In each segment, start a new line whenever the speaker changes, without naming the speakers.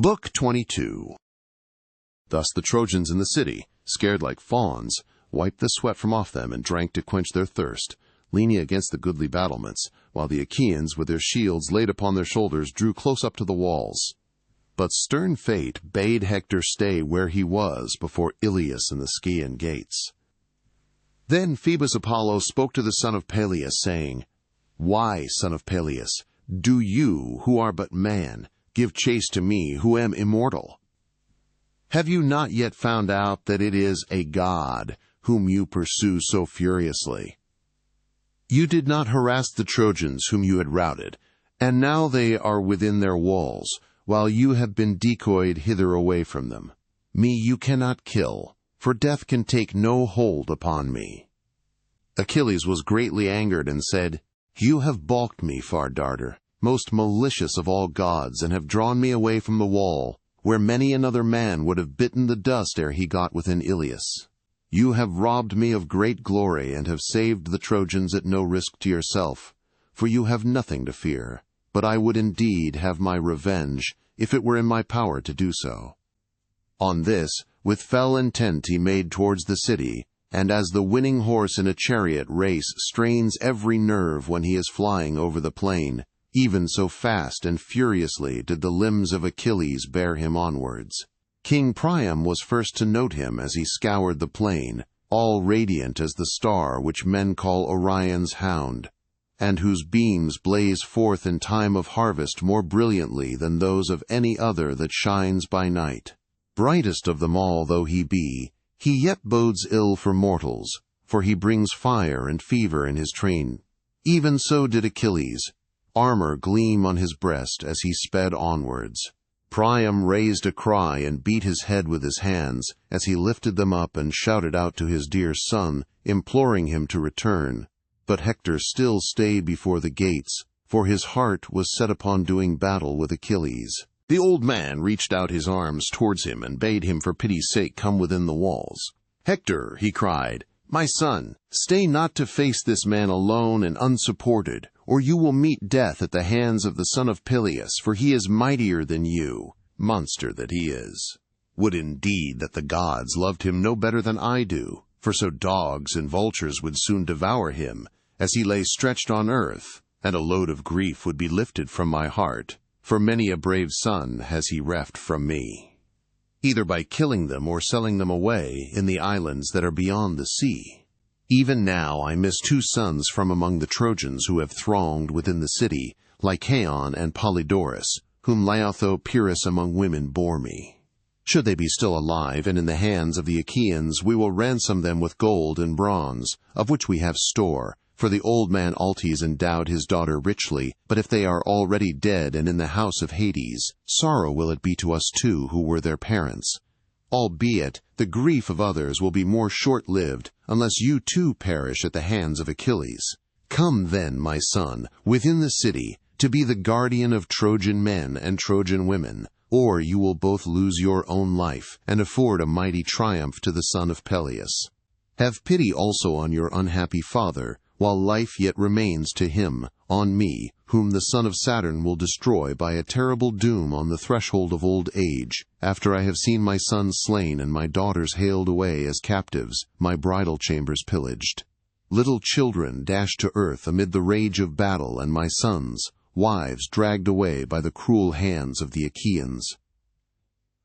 Book 22. Thus the Trojans in the city, scared like fawns, wiped the sweat from off them and drank to quench their thirst, leaning against the goodly battlements, while the Achaeans, with their shields laid upon their shoulders, drew close up to the walls. But stern fate bade Hector stay where he was before Ilias and the Scaean gates. Then Phoebus Apollo spoke to the son of Peleus, saying, "Why, son of Peleus, do you, who are but man, give chase to me, who am immortal? Have you not yet found out that it is a god whom you pursue so furiously? You did not harass the Trojans whom you had routed, and now they are within their walls, while you have been decoyed hither away from them. Me you cannot kill, for death can take no hold upon me." Achilles was greatly angered and said, "You have balked me, far darter, most malicious of all gods, and have drawn me away from the wall, where many another man would have bitten the dust ere he got within Ilias. You have robbed me of great glory, and have saved the Trojans at no risk to yourself, for you have nothing to fear. But I would indeed have my revenge, if it were in my power to do so." On this, with fell intent he made towards the city, and as the winning horse in a chariot race strains every nerve when he is flying over the plain, even so fast and furiously did the limbs of Achilles bear him onwards. King Priam was first to note him as he scoured the plain, all radiant as the star which men call Orion's hound, and whose beams blaze forth in time of harvest more brilliantly than those of any other that shines by night. Brightest of them all though he be, he yet bodes ill for mortals, for he brings fire and fever in his train. Even so did Achilles, armor gleam on his breast as he sped onwards. Priam raised a cry and beat his head with his hands as he lifted them up and shouted out to his dear son, imploring him to return. But Hector still stayed before the gates, for his heart was set upon doing battle with Achilles. The old man reached out his arms towards him and bade him for pity's sake come within the walls. "Hector," he cried, "my son, stay not to face this man alone and unsupported, or you will meet death at the hands of the son of Peleus, for he is mightier than you, monster that he is. Would indeed that the gods loved him no better than I do, for so dogs and vultures would soon devour him, as he lay stretched on earth, and a load of grief would be lifted from my heart, for many a brave son has he reft from me, either by killing them or selling them away in the islands that are beyond the sea. Even now I miss 2 sons from among the Trojans who have thronged within the city, Lycaon and Polydorus, whom Laothoe Pyrrhus among women bore me. Should they be still alive and in the hands of the Achaeans, we will ransom them with gold and bronze, of which we have store, for the old man Altes endowed his daughter richly. But if they are already dead and in the house of Hades, sorrow will it be to us too who were their parents. Albeit the grief of others will be more short-lived, unless you too perish at the hands of Achilles. Come then, my son, within the city, to be the guardian of Trojan men and Trojan women, or you will both lose your own life, and afford a mighty triumph to the son of Peleus. Have pity also on your unhappy father, while life yet remains to him, on me, whom the son of Saturn will destroy by a terrible doom on the threshold of old age, after I have seen my sons slain and my daughters haled away as captives, my bridal chambers pillaged. Little children dashed to earth amid the rage of battle, and my sons, wives dragged away by the cruel hands of the Achaeans.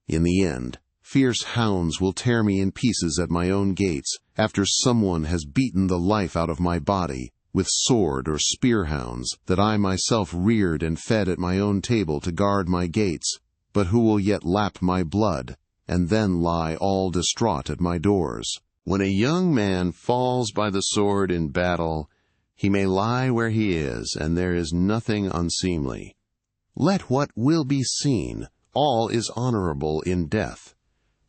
In the end, fierce hounds will tear me in pieces at my own gates, after someone has beaten the life out of my body, with sword or spear hounds, that I myself reared and fed at my own table to guard my gates, but who will yet lap my blood, and then lie all distraught at my doors. When a young man falls by the sword in battle, he may lie where he is, and there is nothing unseemly. Let what will be seen, all is honorable in death.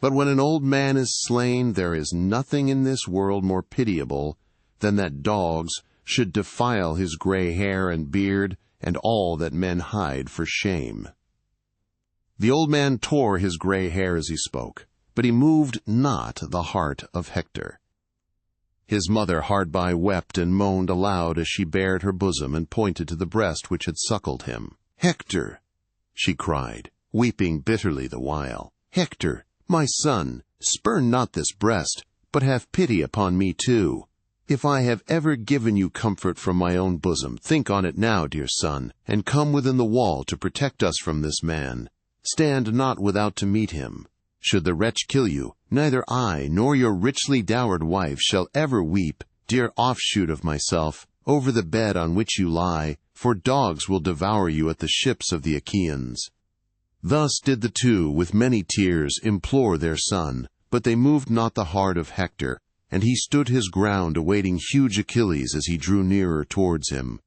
But when an old man is slain, there is nothing in this world more pitiable than that dogs should defile his gray hair and beard, and all that men hide for shame." The old man tore his gray hair as he spoke, but he moved not the heart of Hector. His mother hard by wept and moaned aloud as she bared her bosom and pointed to the breast which had suckled him. "Hector," she cried, weeping bitterly the while, "Hector, my son, spurn not this breast, but have pity upon me too. If I have ever given you comfort from my own bosom, think on it now, dear son, and come within the wall to protect us from this man. Stand not without to meet him. Should the wretch kill you, neither I nor your richly dowered wife shall ever weep, dear offshoot of myself, over the bed on which you lie, for dogs will devour you at the ships of the Achaeans." Thus did the two, with many tears, implore their son, but they moved not the heart of Hector, and he stood his ground awaiting huge Achilles as he drew nearer towards him.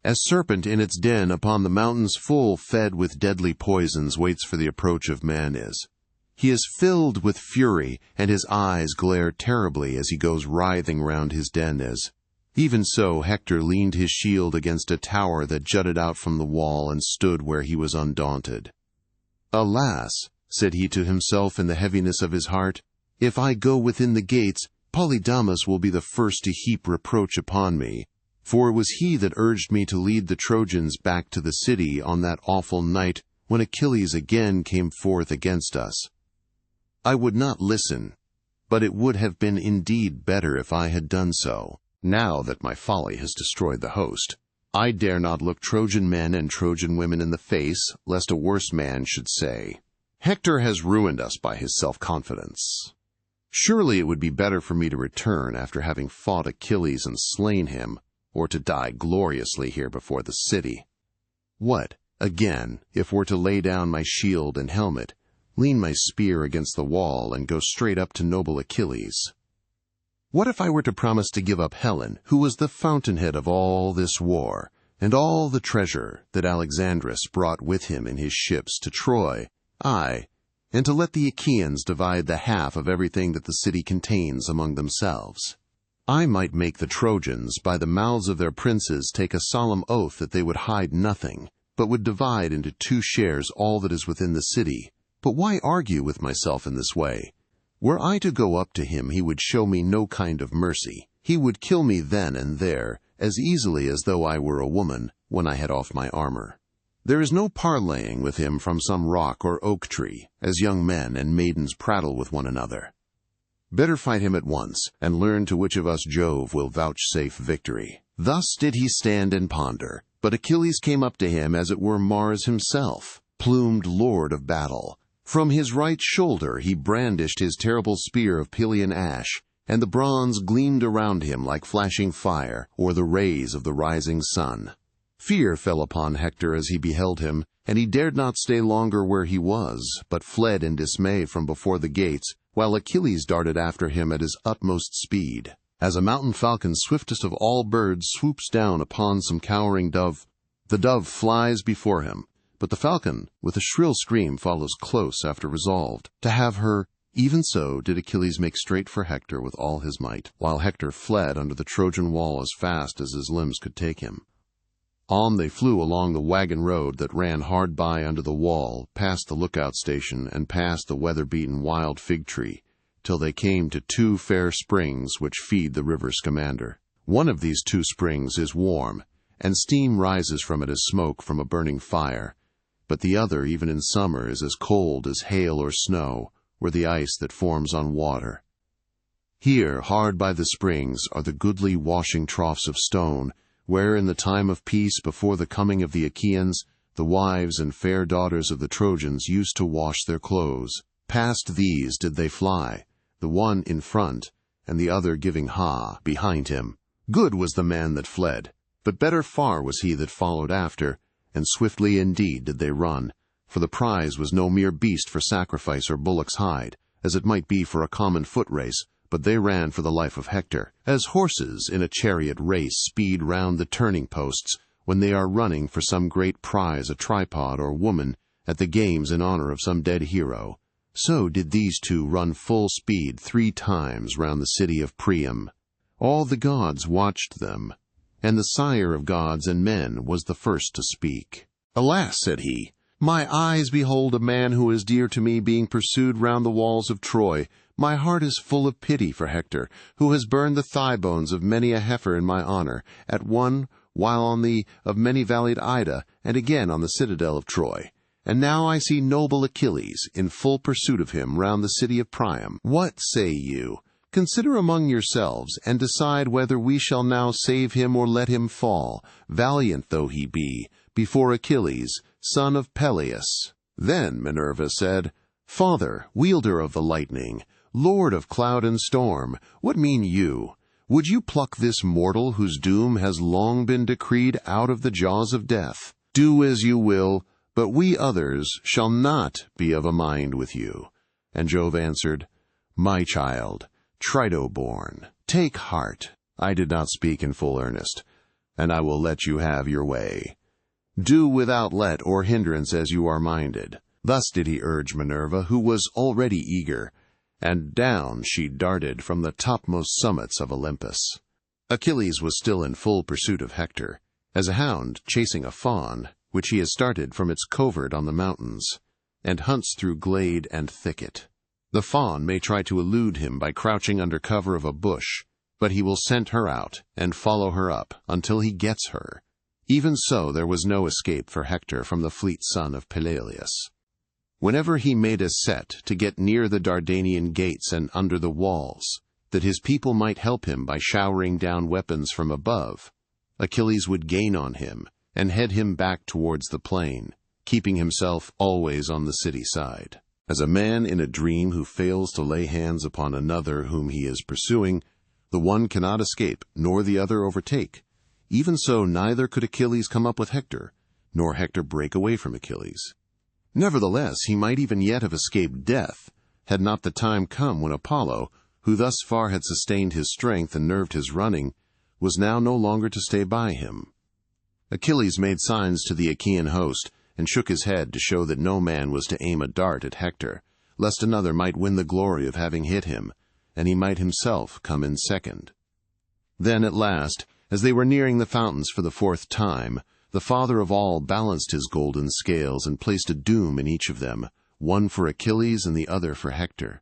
As serpent in its den upon the mountains full fed with deadly poisons waits for the approach of man is. He is filled with fury, and his eyes glare terribly as he goes writhing round his den is. Even so Hector leaned his shield against a tower that jutted out from the wall and stood where he was undaunted. "Alas," said he to himself in the heaviness of his heart, "if I go within the gates, Polydamas will be the first to heap reproach upon me, for it was he that urged me to lead the Trojans back to the city on that awful night when Achilles again came forth against us. I would not listen, but it would have been indeed better if I had done so. Now that my folly has destroyed the host, I dare not look Trojan men and Trojan women in the face, lest a worse man should say, 'Hector has ruined us by his self-confidence.' Surely it would be better for me to return after having fought Achilles and slain him, or to die gloriously here before the city. What, again, if were to lay down my shield and helmet, lean my spear against the wall, and go straight up to noble Achilles? What if I were to promise to give up Helen, who was the fountainhead of all this war, and all the treasure that Alexandrus brought with him in his ships to Troy, aye, and to let the Achaeans divide the half of everything that the city contains among themselves? I might make the Trojans, by the mouths of their princes, take a solemn oath that they would hide nothing, but would divide into 2 shares all that is within the city. But why argue with myself in this way? Were I to go up to him, he would show me no kind of mercy. He would kill me then and there, as easily as though I were a woman, when I had off my armor. There is no parleying with him from some rock or oak tree, as young men and maidens prattle with one another. Better fight him at once, and learn to which of us Jove will vouchsafe victory." Thus did he stand and ponder, but Achilles came up to him as it were Mars himself, plumed lord of battle. From his right shoulder he brandished his terrible spear of Pelian ash, and the bronze gleamed around him like flashing fire, or the rays of the rising sun. Fear fell upon Hector as he beheld him, and he dared not stay longer where he was, but fled in dismay from before the gates, while Achilles darted after him at his utmost speed. As a mountain falcon, swiftest of all birds, swoops down upon some cowering dove, the dove flies before him, but the falcon, with a shrill scream, follows close after, resolved to have her. Even so did Achilles make straight for Hector with all his might, while Hector fled under the Trojan wall as fast as his limbs could take him. On they flew along the wagon road that ran hard by under the wall, past the lookout station, and past the weather-beaten wild fig tree, till they came to 2 fair springs which feed the river Scamander. One of these 2 springs is warm, and steam rises from it as smoke from a burning fire, but the other, even in summer, is as cold as hail or snow, or the ice that forms on water. Here, hard by the springs, are the goodly washing troughs of stone, where in the time of peace, before the coming of the Achaeans, the wives and fair daughters of the Trojans used to wash their clothes. Past these did they fly, the one in front, and the other giving behind him. Good was the man that fled, but better far was he that followed after, and swiftly indeed did they run, for the prize was no mere beast for sacrifice or bullock's hide, as it might be for a common foot race, but they ran for the life of Hector, as horses in a chariot race speed round the turning posts when they are running for some great prize, a tripod or woman, at the games in honor of some dead hero. So did these 2 run full speed 3 times round the city of Priam. All the gods watched them, and the sire of gods and men was the first to speak. "Alas," said he, "my eyes behold a man who is dear to me being pursued round the walls of Troy. My heart is full of pity for Hector, who has burned the thigh bones of many a heifer in my honor, at one while on the of many-valied Ida, and again on the citadel of Troy. and now I see noble Achilles in full pursuit of him round the city of Priam. What say you? Consider among yourselves, and decide whether we shall now save him or let him fall, valiant though he be, before Achilles, son of Peleus." Then Minerva said, "Father, wielder of the lightning, lord of cloud and storm, what mean you? Would you pluck this mortal whose doom has long been decreed out of the jaws of death? Do as you will, but we others shall not be of a mind with you." And Jove answered, "My child, Trito-born, take heart. I did not speak in full earnest, and I will let you have your way. Do without let or hindrance as you are minded." Thus did he urge Minerva, who was already eager, and down she darted from the topmost summits of Olympus. Achilles was still in full pursuit of Hector, as a hound chasing a fawn, which he has started from its covert on the mountains, and hunts through glade and thicket. The fawn may try to elude him by crouching under cover of a bush, but he will scent her out and follow her up until he gets her. Even so, there was no escape for Hector from the fleet son of Peleus. Whenever he made a set to get near the Dardanian gates and under the walls, that his people might help him by showering down weapons from above, Achilles would gain on him and head him back towards the plain, keeping himself always on the city side. As a man in a dream who fails to lay hands upon another whom he is pursuing, the one cannot escape, nor the other overtake. Even so, neither could Achilles come up with Hector, nor Hector break away from Achilles. Nevertheless, he might even yet have escaped death, had not the time come when Apollo, who thus far had sustained his strength and nerved his running, was now no longer to stay by him. Achilles made signs to the Achaean host, and shook his head to show that no man was to aim a dart at Hector, lest another might win the glory of having hit him, and he might himself come in second. Then at last, as they were nearing the fountains for the fourth time, the father of all balanced his golden scales and placed a doom in each of them, one for Achilles and the other for Hector.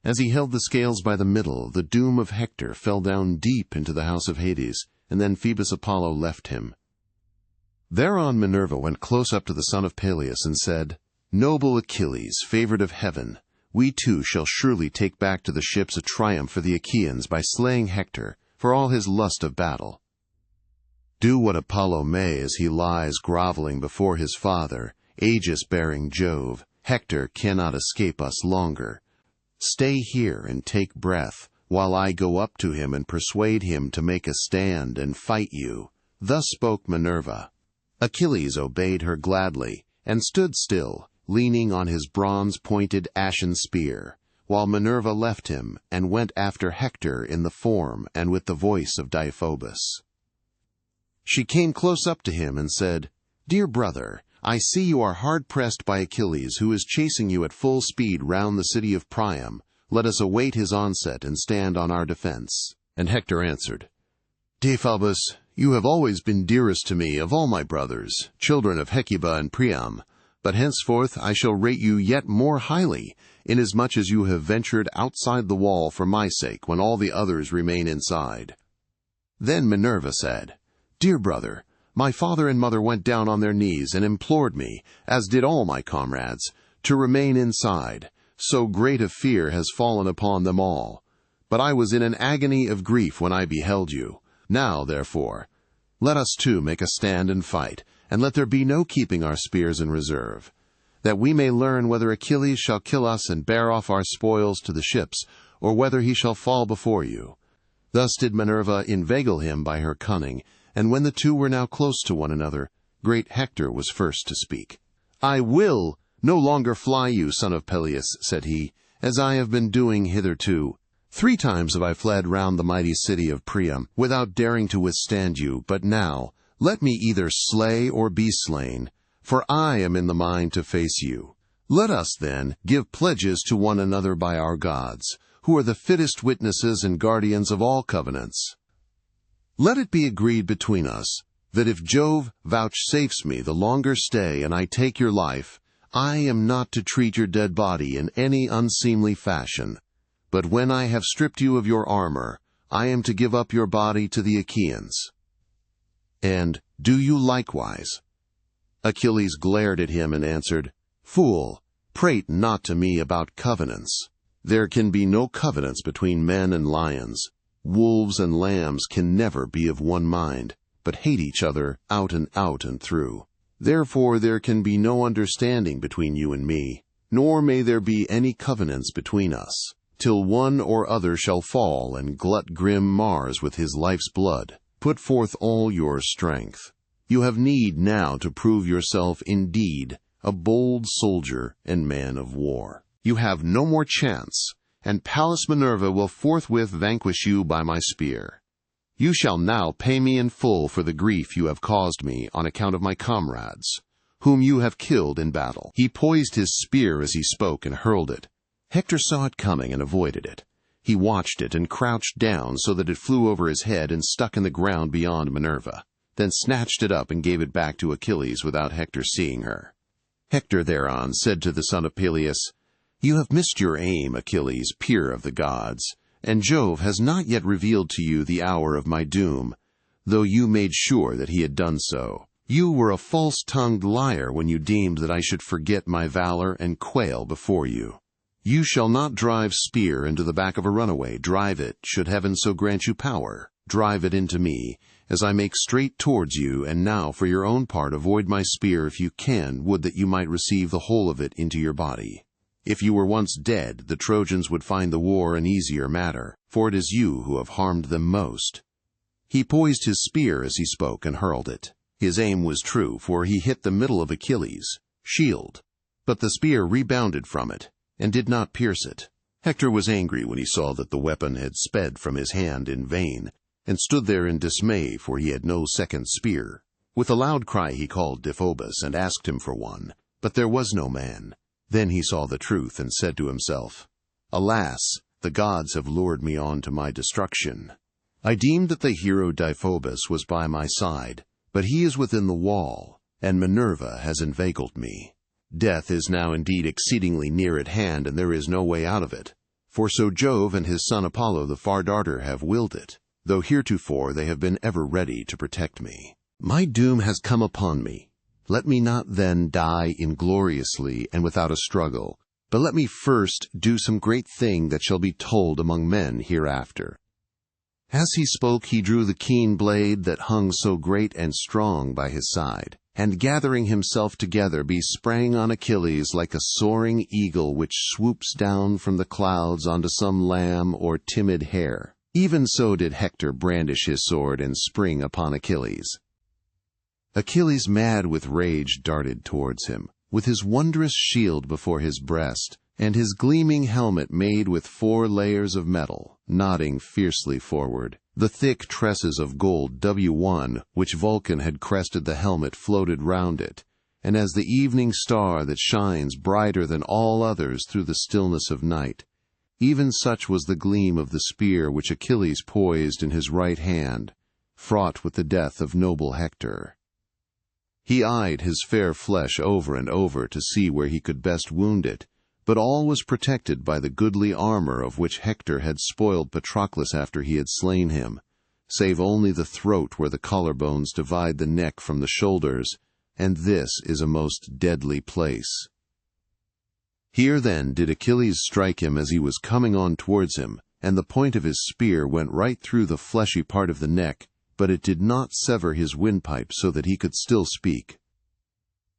As he held the scales by the middle, the doom of Hector fell down deep into the house of Hades, and then Phoebus Apollo left him. Thereon Minerva went close up to the son of Peleus and said, "Noble Achilles, favored of heaven, we too shall surely take back to the ships a triumph for the Achaeans by slaying Hector, for all his lust of battle. Do what Apollo may as he lies groveling before his father, aegis-bearing Jove, Hector cannot escape us longer. Stay here and take breath, while I go up to him and persuade him to make a stand and fight you." Thus spoke Minerva. Achilles obeyed her gladly, and stood still, leaning on his bronze-pointed ashen spear, while Minerva left him, and went after Hector in the form and with the voice of Deiphobus. She came close up to him and said, "Dear brother, I see you are hard-pressed by Achilles, who is chasing you at full speed round the city of Priam. Let us await his onset and stand on our defense." And Hector answered, "Deiphobus, you have always been dearest to me of all my brothers, children of Hecuba and Priam, but henceforth I shall rate you yet more highly, inasmuch as you have ventured outside the wall for my sake when all the others remain inside." Then Minerva said, "Dear brother, my father and mother went down on their knees and implored me, as did all my comrades, to remain inside. So great a fear has fallen upon them all. But I was in an agony of grief when I beheld you. Now, therefore, let us too make a stand and fight, and let there be no keeping our spears in reserve, that we may learn whether Achilles shall kill us and bear off our spoils to the ships, or whether he shall fall before you." Thus did Minerva inveigle him by her cunning, and when the two were now close to one another, great Hector was first to speak. "I will no longer fly you, son of Peleus," said he, "as I have been doing hitherto. 3 times have I fled round the mighty city of Priam, without daring to withstand you, but now let me either slay or be slain, for I am in the mind to face you. Let us, then, give pledges to one another by our gods, who are the fittest witnesses and guardians of all covenants. Let it be agreed between us, that if Jove vouchsafes me the longer stay and I take your life, I am not to treat your dead body in any unseemly fashion. But when I have stripped you of your armor, I am to give up your body to the Achaeans. And do you likewise." Achilles glared at him and answered, "Fool, prate not to me about covenants. There can be no covenants between men and lions. Wolves and lambs can never be of one mind, but hate each other out and through. Therefore there can be no understanding between you and me, nor may there be any covenants between us, till one or other shall fall and glut grim Mars with his life's blood. Put forth all your strength. You have need now to prove yourself indeed a bold soldier and man of war. You have no more chance, and Pallas Minerva will forthwith vanquish you by my spear. You shall now pay me in full for the grief you have caused me on account of my comrades, whom you have killed in battle." He poised his spear as he spoke and hurled it. Hector saw it coming and avoided it. He watched it and crouched down so that it flew over his head and stuck in the ground beyond Minerva, then snatched it up and gave it back to Achilles without Hector seeing her. Hector thereon said to the son of Peleus, "You have missed your aim, Achilles, peer of the gods, and Jove has not yet revealed to you the hour of my doom, though you made sure that he had done so. You were a false-tongued liar when you deemed that I should forget my valor and quail before you. You shall not drive spear into the back of a runaway. Drive it, should heaven so grant you power. Drive it into me, as I make straight towards you, and now for your own part avoid my spear if you can. Would that you might receive the whole of it into your body. If you were once dead, the Trojans would find the war an easier matter, for it is you who have harmed them most." He poised his spear as he spoke and hurled it. His aim was true, for he hit the middle of Achilles' shield, but the spear rebounded from it and did not pierce it. Hector was angry when he saw that the weapon had sped from his hand in vain, and stood there in dismay, for he had no second spear. With a loud cry he called Deiphobus and asked him for one, but there was no man. Then he saw the truth and said to himself, "Alas, the gods have lured me on to my destruction. I deemed that the hero Deiphobus was by my side, but he is within the wall, and Minerva has inveigled me. Death is now indeed exceedingly near at hand, and there is no way out of it, for so Jove and his son Apollo the far darter have willed it, though heretofore they have been ever ready to protect me. My doom has come upon me. Let me not then die ingloriously and without a struggle, but let me first do some great thing that shall be told among men hereafter." As he spoke, he drew the keen blade that hung so great and strong by his side, and gathering himself together, he sprang on Achilles like a soaring eagle which swoops down from the clouds onto some lamb or timid hare. Even so did Hector brandish his sword and spring upon Achilles. Achilles, mad with rage, darted towards him, with his wondrous shield before his breast, and his gleaming helmet made with 4 layers of metal, nodding fiercely forward. The thick tresses of gold W1, which Vulcan had crested the helmet, floated round it, and as the evening star that shines brighter than all others through the stillness of night, even such was the gleam of the spear which Achilles poised in his right hand, fraught with the death of noble Hector. He eyed his fair flesh over and over to see where he could best wound it, but all was protected by the goodly armor of which Hector had spoiled Patroclus after he had slain him, save only the throat where the collarbones divide the neck from the shoulders, and this is a most deadly place. Here then did Achilles strike him as he was coming on towards him, and the point of his spear went right through the fleshy part of the neck, but it did not sever his windpipe so that he could still speak.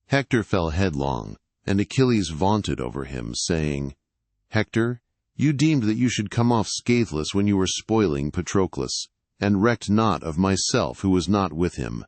Hector fell headlong, and Achilles vaunted over him, saying, "Hector, you deemed that you should come off scatheless when you were spoiling Patroclus, and recked not of myself who was not with him.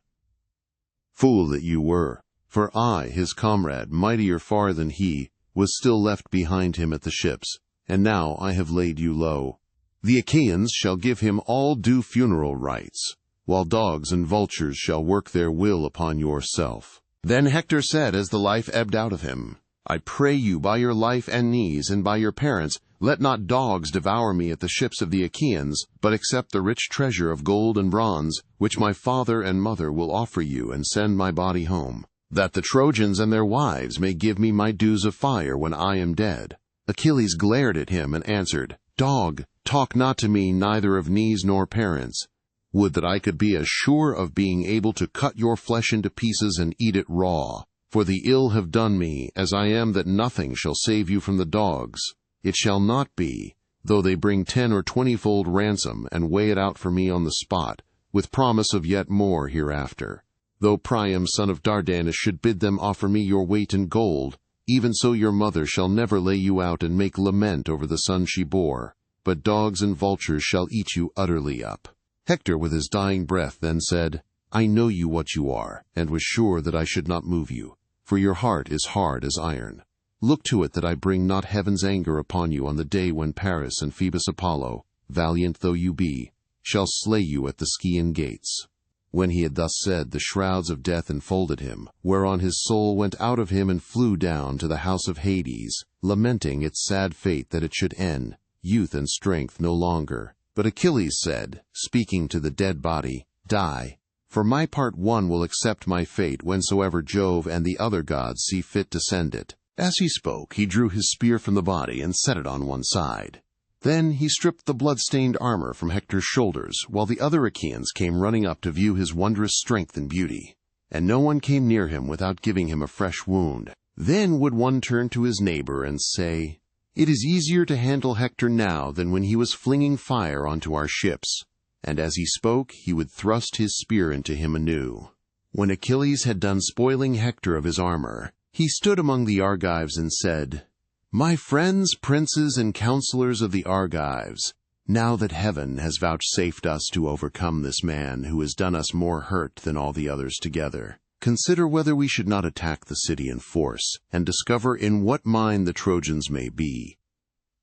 Fool that you were, for I, his comrade, mightier far than he, was still left behind him at the ships, and now I have laid you low. The Achaeans shall give him all due funeral rites, while dogs and vultures shall work their will upon yourself." Then Hector said as the life ebbed out of him, "I pray you by your life and knees, and by your parents, let not dogs devour me at the ships of the Achaeans, but accept the rich treasure of gold and bronze, which my father and mother will offer you, and send my body home, that the Trojans and their wives may give me my dues of fire when I am dead." Achilles glared at him and answered, "Dog, talk not to me neither of knees nor parents. Would that I could be as sure of being able to cut your flesh into pieces and eat it raw, For the ill have done me, as I am, that nothing shall save you from the dogs. It shall not be, though they bring 10 or 20-fold ransom, and weigh it out for me on the spot, with promise of yet more hereafter. Though Priam son of Dardanus should bid them offer me your weight in gold, even so your mother shall never lay you out and make lament over the son she bore, but dogs and vultures shall eat you utterly up. Hector with his dying breath then said, I know you what you are, and was sure that I should not move you, for your heart is hard as iron. Look to it that I bring not heaven's anger upon you on the day when Paris and Phoebus Apollo, valiant though you be, shall slay you at the Scaean gates. When he had thus said, the shrouds of death enfolded him, whereon his soul went out of him and flew down to the house of Hades, lamenting its sad fate that it should end, youth and strength no longer. But Achilles said, speaking to the dead body, Die. For my part one will accept my fate whensoever Jove and the other gods see fit to send it. As he spoke, he drew his spear from the body and set it on one side. Then he stripped the blood-stained armor from Hector's shoulders, while the other Achaeans came running up to view his wondrous strength and beauty. And no one came near him without giving him a fresh wound. Then would one turn to his neighbor and say, It is easier to handle Hector now than when he was flinging fire onto our ships. And as he spoke, he would thrust his spear into him anew. When Achilles had done spoiling Hector of his armor, he stood among the Argives and said, My friends, princes, and counselors of the Argives, now that heaven has vouchsafed us to overcome this man who has done us more hurt than all the others together, consider whether we should not attack the city in force, and discover in what mind the Trojans may be.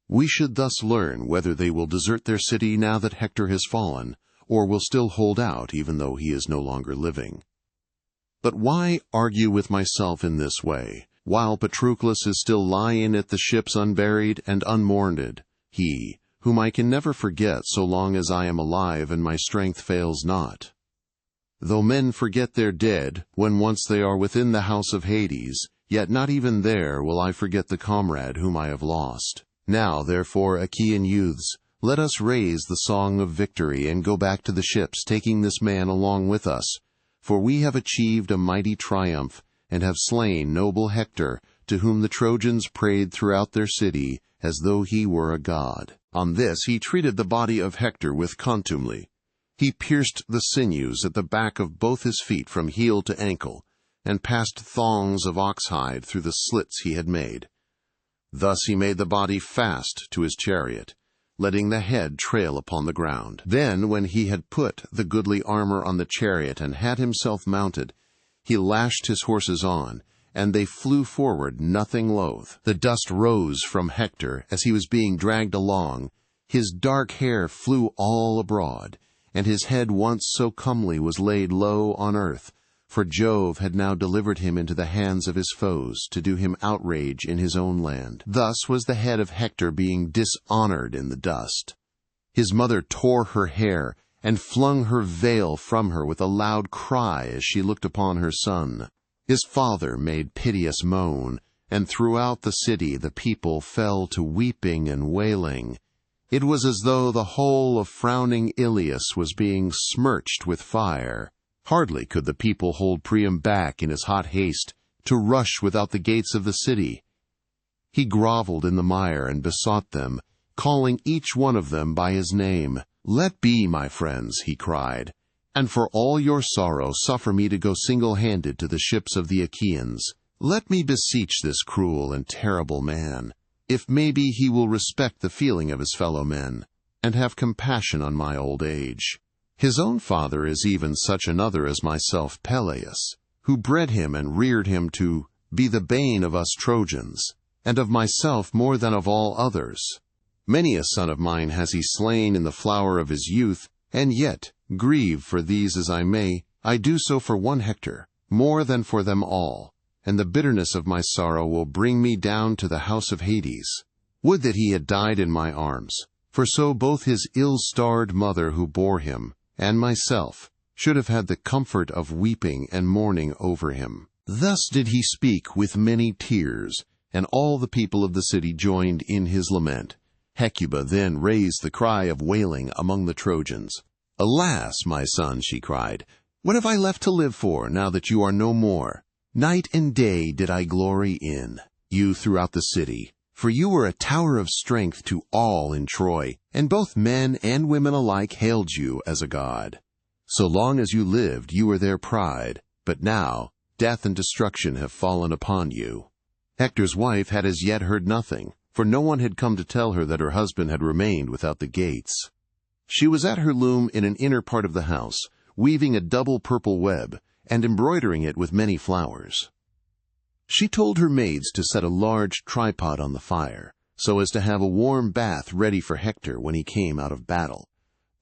We should thus learn whether they will desert their city now that Hector has fallen, or will still hold out even though he is no longer living. But why argue with myself in this way, while Patroclus is still lying at the ships unburied and unmourned, he, whom I can never forget so long as I am alive and my strength fails not? Though men forget their dead, when once they are within the house of Hades, yet not even there will I forget the comrade whom I have lost. Now, therefore, Achaean youths, let us raise the song of victory and go back to the ships, taking this man along with us. For we have achieved a mighty triumph, and have slain noble Hector, to whom the Trojans prayed throughout their city, as though he were a god. On this he treated the body of Hector with contumely. He pierced the sinews at the back of both his feet from heel to ankle, and passed thongs of oxhide through the slits he had made. Thus he made the body fast to his chariot, letting the head trail upon the ground. Then, when he had put the goodly armor on the chariot and had himself mounted, he lashed his horses on, and they flew forward nothing loath. The dust rose from Hector as he was being dragged along. His dark hair flew all abroad, and his head once so comely was laid low on earth, for Jove had now delivered him into the hands of his foes to do him outrage in his own land. Thus was the head of Hector being dishonored in the dust. His mother tore her hair and flung her veil from her with a loud cry as she looked upon her son. His father made piteous moan, and throughout the city the people fell to weeping and wailing. It was as though the whole of frowning Ilias was being smirched with fire. Hardly could the people hold Priam back in his hot haste to rush without the gates of the city. He groveled in the mire and besought them, calling each one of them by his name. Let be, my friends, he cried, and for all your sorrow suffer me to go single-handed to the ships of the Achaeans. Let me beseech this cruel and terrible man, if maybe he will respect the feeling of his fellow men, and have compassion on my old age. His own father is even such another as myself, Peleus, who bred him and reared him to be the bane of us Trojans, and of myself more than of all others. Many a son of mine has he slain in the flower of his youth, and yet, grieve for these as I may, I do so for one Hector, more than for them all, and the bitterness of my sorrow will bring me down to the house of Hades. Would that he had died in my arms, for so both his ill-starred mother who bore him, and myself, should have had the comfort of weeping and mourning over him. Thus did he speak with many tears, and all the people of the city joined in his lament. Hecuba then raised the cry of wailing among the Trojans. Alas, my son, she cried, what have I left to live for now that you are no more? Night and day did I glory in you throughout the city, for you were a tower of strength to all in Troy, and both men and women alike hailed you as a god. So long as you lived, you were their pride, but now death and destruction have fallen upon you. Hector's wife had as yet heard nothing, for no one had come to tell her that her husband had remained without the gates. She was at her loom in an inner part of the house, weaving a double purple web, and embroidering it with many flowers. She told her maids to set a large tripod on the fire, so as to have a warm bath ready for Hector when he came out of battle.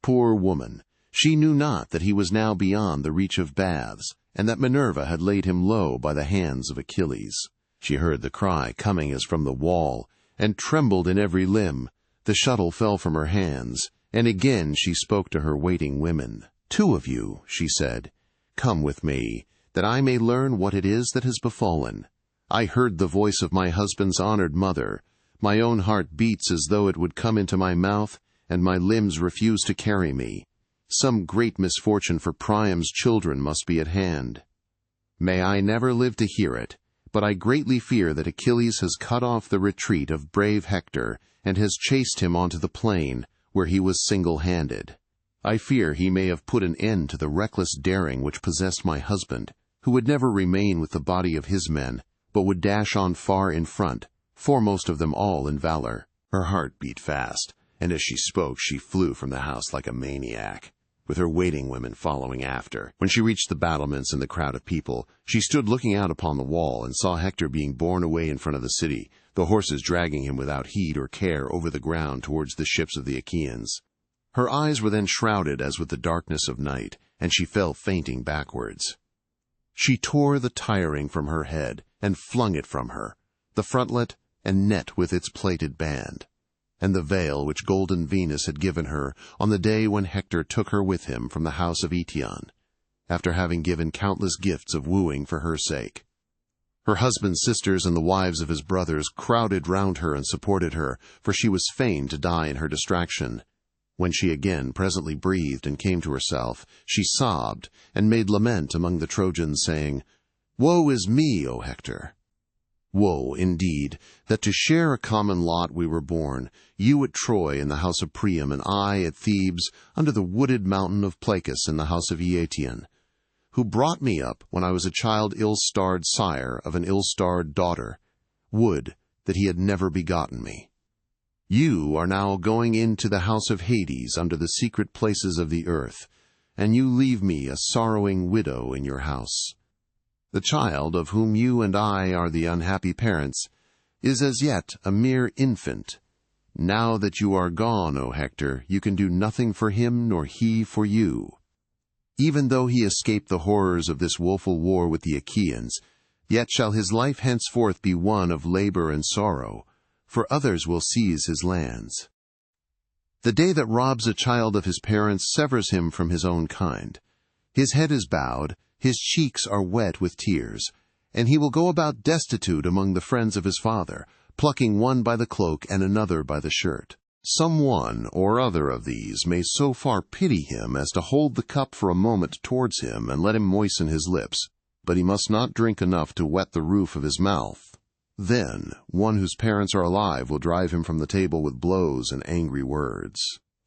Poor woman, she knew not that he was now beyond the reach of baths, and that Minerva had laid him low by the hands of Achilles. She heard the cry coming as from the wall, and trembled in every limb. The shuttle fell from her hands, and again she spoke to her waiting women. "Two of you," she said, "come with me, that I may learn what it is that has befallen. I heard the voice of my husband's honored mother. My own heart beats as though it would come into my mouth, and my limbs refuse to carry me. Some great misfortune for Priam's children must be at hand. May I never live to hear it, but I greatly fear that Achilles has cut off the retreat of brave Hector, and has chased him onto the plain, where he was single-handed. I fear he may have put an end to the reckless daring which possessed my husband, who would never remain with the body of his men, but would dash on far in front, foremost of them all in valor." Her heart beat fast, and as she spoke she flew from the house like a maniac, with her waiting women following after. When she reached the battlements and the crowd of people, she stood looking out upon the wall and saw Hector being borne away in front of the city, the horses dragging him without heed or care over the ground towards the ships of the Achaeans. Her eyes were then shrouded as with the darkness of night, and she fell fainting backwards. She tore the tiring from her head, and flung it from her, the frontlet and net with its plaited band, and the veil which golden Venus had given her on the day when Hector took her with him from the house of Eetion, after having given countless gifts of wooing for her sake. Her husband's sisters and the wives of his brothers crowded round her and supported her, for she was fain to die in her distraction. When she again presently breathed and came to herself, she sobbed and made lament among the Trojans, saying, "Woe is me, O Hector! Woe, indeed, that to share a common lot we were born, you at Troy in the house of Priam, and I at Thebes under the wooded mountain of Placus in the house of Eetion, who brought me up when I was a child ill-starred sire of an ill-starred daughter. Would that he had never begotten me. You are now going into the house of Hades under the secret places of the earth, and you leave me a sorrowing widow in your house. The child, of whom you and I are the unhappy parents, is as yet a mere infant. Now that you are gone, O Hector, you can do nothing for him nor he for you. Even though he escape the horrors of this woeful war with the Achaeans, yet shall his life henceforth be one of labor and sorrow, for others will seize his lands. The day that robs a child of his parents severs him from his own kind. His head is bowed, his cheeks are wet with tears, and he will go about destitute among the friends of his father, plucking one by the cloak and another by the shirt. Some one or other of these may so far pity him as to hold the cup for a moment towards him and let him moisten his lips, but he must not drink enough to wet the roof of his mouth. Then one whose parents are alive will drive him from the table with blows and angry words.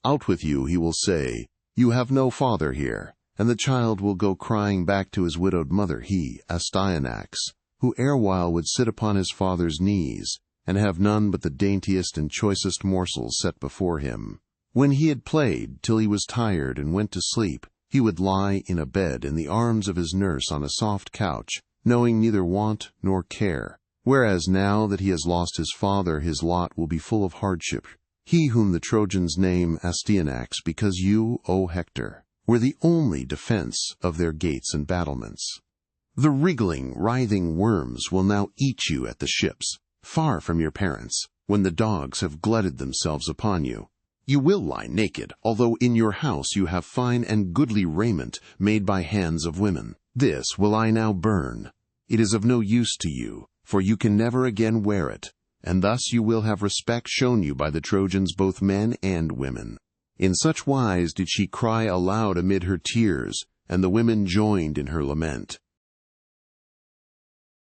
Out with you, he will say, you have no father here, and the child will go crying back to his widowed mother, he, Astyanax, who erewhile would sit upon his father's knees, and have none but the daintiest and choicest morsels set before him. When he had played till he was tired and went to sleep, he would lie in a bed in the arms of his nurse on a soft couch, knowing neither want nor care. Whereas now that he has lost his father, his lot will be full of hardship. He whom the Trojans name Astyanax, because you, O Hector, were the only defense of their gates and battlements. The wriggling, writhing worms will now eat you at the ships, far from your parents, when the dogs have glutted themselves upon you. You will lie naked, although in your house you have fine and goodly raiment made by hands of women. This will I now burn. It is of no use to you, for you can never again wear it, and thus you will have respect shown you by the Trojans, both men and women. In such wise did she cry aloud amid her tears, and the women joined in her lament.